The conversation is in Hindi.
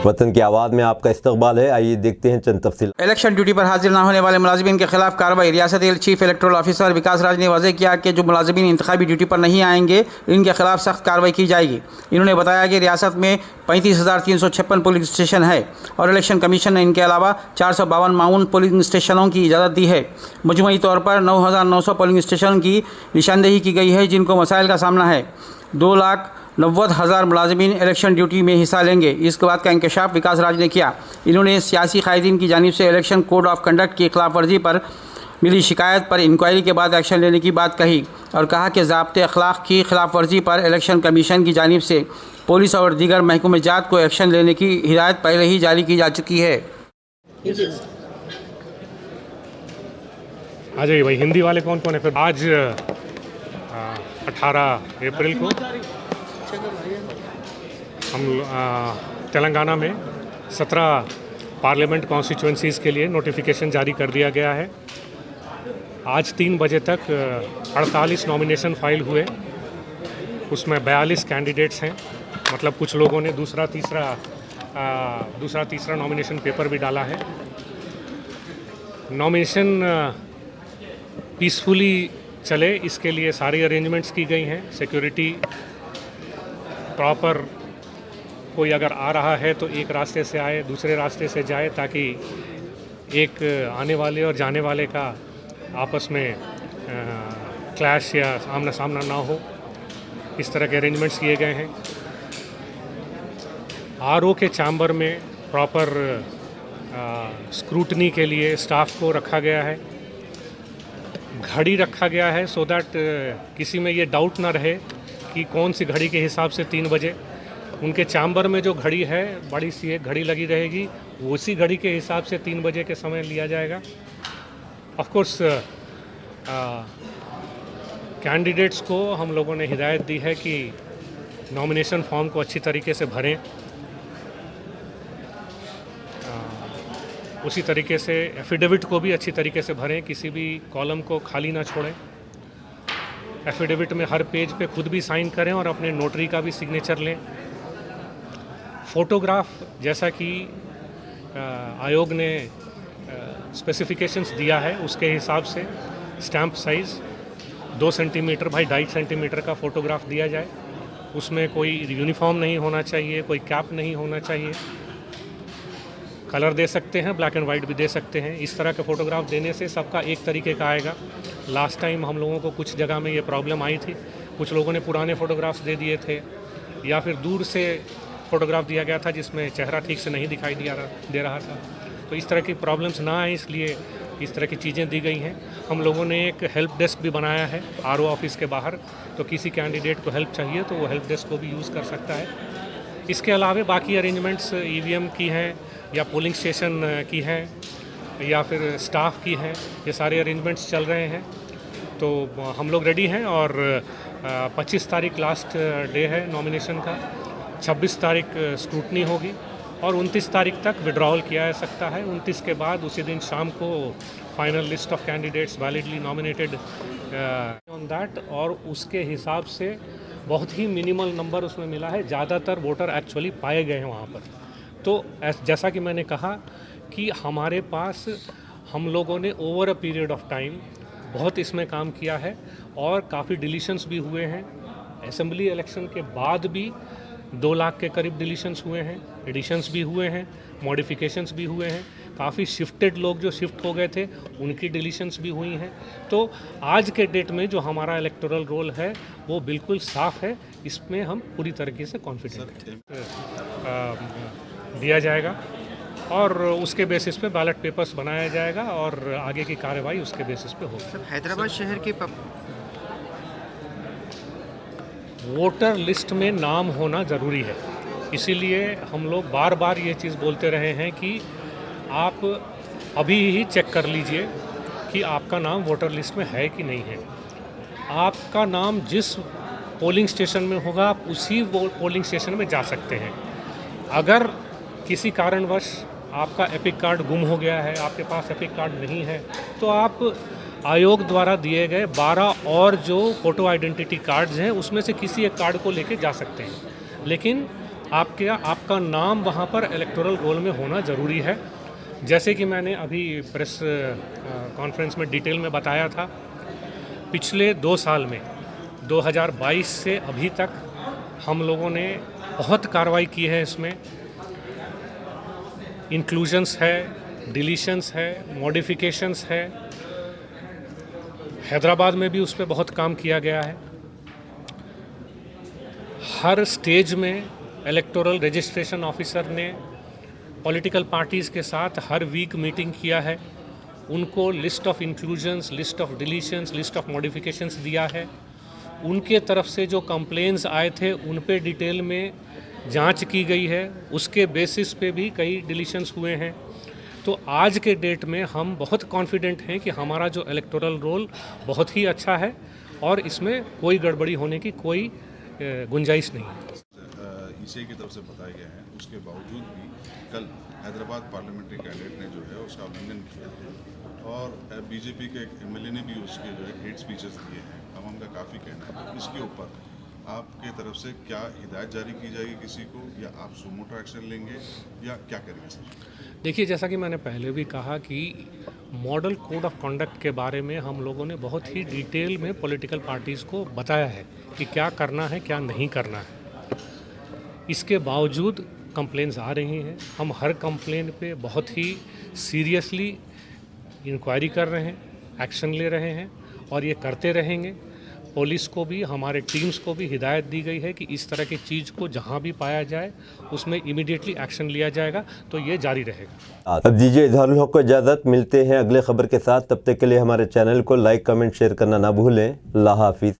वतन की आवाज़ में आपका इस्तकबाल है। आइए देखते हैं चंद तफसील। इलेक्शन ड्यूटी पर हाजिर न होने वाले मुलाजिमीन के खिलाफ कार्रवाई। रियासती चीफ इलेक्टोरल ऑफिसर विकास राज ने वाज़ेह किया कि जो मुलाजिमीन इंतखाबी ड्यूटी पर नहीं आएंगे इनके खिलाफ सख्त कार्रवाई की जाएगी। इन्होंने बताया कि रियासत में 35,356 पोलिंग स्टेशन है और इलेक्शन कमीशन ने इनके अलावा 452 माउन पोलिंग स्टेशनों की इजाज़त दी है। मजमूई तौर पर 9,900 पोलिंग स्टेशन की निशानदेही की गई है जिनको मसाइल का सामना है। 2,90,000 मुलाजिमीन इलेक्शन ड्यूटी में हिस्सा लेंगे। इसके बाद का इंकशाफ विकास राज ने किया। इन्होंने सियासी कायदीन की जानिब से इलेक्शन कोड ऑफ कंडक्ट की खिलाफ वर्जी पर मिली शिकायत पर इंक्वायरी के बाद एक्शन लेने की बात कही और कहा कि ज़ाब्ते अखलाक की खिलाफ वर्जी पर इलेक्शन कमीशन की जानिब से पुलिस और दीगर महकूम जात को एक्शन लेने की हिदायत पहले ही जारी की जा चुकी है। आ जाइए भाई, हिंदी वाले कौन कौन है फिर। आज 18 अप्रैल को हम तेलंगाना में 17 पार्लियामेंट कॉन्स्टिट्यूंसीज़ के लिए नोटिफिकेशन जारी कर दिया गया है। आज 3 बजे तक 48 नॉमिनेशन फाइल हुए। उसमें 42 कैंडिडेट्स हैं, मतलब कुछ लोगों ने दूसरा तीसरा नॉमिनेशन पेपर भी डाला है। नॉमिनेशन पीसफुली चले इसके लिए सारी अरेंजमेंट्स की गई हैं। सिक्योरिटी प्रॉपर, कोई अगर आ रहा है तो एक रास्ते से आए, दूसरे रास्ते से जाए, ताकि एक आने वाले और जाने वाले का आपस में क्लैश या आमना सामना ना हो। इस तरह के अरेंजमेंट्स किए गए हैं। आरओ के चैम्बर में प्रॉपर स्क्रूटनी के लिए स्टाफ को रखा गया है। घड़ी रखा गया है सो दैट किसी में ये डाउट ना रहे कि कौन सी घड़ी के हिसाब से 3 बजे। उनके चैम्बर में जो घड़ी है, बड़ी सी एक घड़ी लगी रहेगी, उसी घड़ी के हिसाब से 3 बजे के समय लिया जाएगा। ऑफ कोर्स कैंडिडेट्स को हम लोगों ने हिदायत दी है कि नॉमिनेशन फॉर्म को अच्छी तरीके से भरें। उसी तरीके से एफिडेविट को भी अच्छी तरीके से भरें, किसी भी कॉलम को खाली ना छोड़ें। एफिडेविट में हर पेज पे खुद भी साइन करें और अपने नोटरी का भी सिग्नेचर लें। फ़ोटोग्राफ, जैसा कि आयोग ने स्पेसिफिकेशंस दिया है उसके हिसाब से stamp size 2 centimetre by 2.5 centimetre का फ़ोटोग्राफ दिया जाए। उसमें कोई यूनिफॉर्म नहीं होना चाहिए, कोई कैप नहीं होना चाहिए। कलर दे सकते हैं, ब्लैक एंड वाइट भी दे सकते हैं। इस तरह के फ़ोटोग्राफ देने से सबका एक तरीके का आएगा। लास्ट टाइम हम लोगों को कुछ जगह में ये प्रॉब्लम आई थी, कुछ लोगों ने पुराने फ़ोटोग्राफ्स दे दिए थे या फिर दूर से फ़ोटोग्राफ दिया गया था जिसमें चेहरा ठीक से नहीं दिखाई दे रहा था। तो इस तरह की प्रॉब्लम्स ना आए, इसलिए इस तरह की चीज़ें दी गई हैं। हम लोगों ने एक हेल्प डेस्क भी बनाया है आरओ ऑफिस के बाहर, तो किसी कैंडिडेट को हेल्प चाहिए तो वो हेल्प डेस्क को भी यूज़ कर सकता है। इसके अलावा बाकी अरेंजमेंट्स ईवीएम की हैं या पोलिंग स्टेशन की हैं या फिर स्टाफ की हैं, ये सारे अरेंजमेंट्स चल रहे हैं। तो हम लोग रेडी हैं और 25 तारीख लास्ट डे है नॉमिनेशन का। 26 तारीख स्क्रूटनी होगी और 29 तारीख तक विड्रॉल किया जा सकता है। 29 के बाद उसी दिन शाम को final list of candidates validly nominated on that, और उसके हिसाब से बहुत ही मिनिमल नंबर उसमें मिला है। ज़्यादातर वोटर एक्चुअली पाए गए हैं वहाँ पर। तो जैसा कि मैंने कहा कि हमारे पास हम लोगों ने over a period of time बहुत इसमें काम किया है और काफ़ी डिलीशंस भी हुए हैं। असेंबली इलेक्शन के बाद भी 2 लाख के करीब डिलीशंस हुए हैं, एडिशंस भी हुए हैं, मॉडिफिकेशंस भी हुए हैं। काफ़ी शिफ्टेड लोग जो शिफ्ट हो गए थे उनकी डिलीशंस भी हुई हैं। तो आज के डेट में जो हमारा इलेक्टोरल रोल है वो बिल्कुल साफ़ है। इसमें हम पूरी तरीके से कॉन्फिडेंट हैं। दिया जाएगा और उसके बेसिस पे बैलेट पेपर्स बनाया जाएगा और आगे की कार्रवाई उसके बेसिस पे होगी। हैदराबाद शहर के वोटर लिस्ट में नाम होना ज़रूरी है, इसीलिए हम लोग बार बार ये चीज़ बोलते रहे हैं कि आप अभी ही चेक कर लीजिए कि आपका नाम वोटर लिस्ट में है कि नहीं है। आपका नाम जिस पोलिंग स्टेशन में होगा आप उसी पोलिंग स्टेशन में जा सकते हैं। अगर किसी कारणवश आपका एपिक कार्ड गुम हो गया है, आपके पास एपिक कार्ड नहीं है, तो आप आयोग द्वारा दिए गए 12 और जो फ़ोटो आइडेंटिटी कार्ड्स हैं उसमें से किसी एक कार्ड को लेके जा सकते हैं। लेकिन आपका नाम वहाँ पर इलेक्टोरल रोल में होना ज़रूरी है। जैसे कि मैंने अभी प्रेस कॉन्फ्रेंस में डिटेल में बताया था, पिछले 2 साल में 2022 से अभी तक हम लोगों ने बहुत कार्रवाई की है। इसमें इंक्लूजन्स है, डिलीशंस है, मॉडिफिकेशंस है। हैदराबाद में भी उस पर बहुत काम किया गया है। हर स्टेज में इलेक्टोरल रजिस्ट्रेशन ऑफिसर ने पॉलिटिकल पार्टीज़ के साथ हर वीक मीटिंग किया है। उनको list of inclusions, list of deletions, list of modifications दिया है। उनके तरफ से जो कंप्लेंट्स आए थे उन पे डिटेल में जांच की गई है। उसके बेसिस पे भी कई डिलीशंस हुए हैं। तो आज के डेट में हम बहुत कॉन्फिडेंट हैं कि हमारा जो इलेक्टोरल रोल बहुत ही अच्छा है और इसमें कोई गड़बड़ी होने की कोई गुंजाइश नहीं है। ईसीआई की तरफ से बताया गया है, उसके बावजूद भी कल हैदराबाद पार्लियामेंट्री कैंडिडेट ने जो है उसका उल्लंघन किया और बीजेपी के एक एमएलए ने भी उसके जो है हेट स्पीचेस दिए हैं। अवाम का काफ़ी कहना है। इसके ऊपर आपके तरफ से क्या हिदायत जारी की जाएगी किसी को, या आप सुमोटो एक्शन लेंगे, या क्या करेंगे सर? देखिए, जैसा कि मैंने पहले भी कहा कि मॉडल कोड ऑफ कंडक्ट के बारे में हम लोगों ने बहुत ही डिटेल में पॉलिटिकल पार्टीज़ को बताया है कि क्या करना है, क्या नहीं करना है। इसके बावजूद कंप्लेंट्स आ रही हैं। हम हर कंप्लेंट पे बहुत ही सीरियसली इंक्वायरी कर रहे हैं, एक्शन ले रहे हैं और ये करते रहेंगे। पुलिस को भी, हमारे टीम्स को भी हिदायत दी गई है कि इस तरह की चीज़ को जहां भी पाया जाए उसमें इमीडिएटली एक्शन लिया जाएगा। तो ये जारी रहेगा। अब दीजिए इजहारुल हक को इजाज़त। मिलते हैं अगले खबर के साथ। तब तक के लिए हमारे चैनल को लाइक, कमेंट, शेयर करना ना भूलें। अल्लाह हाफिज़।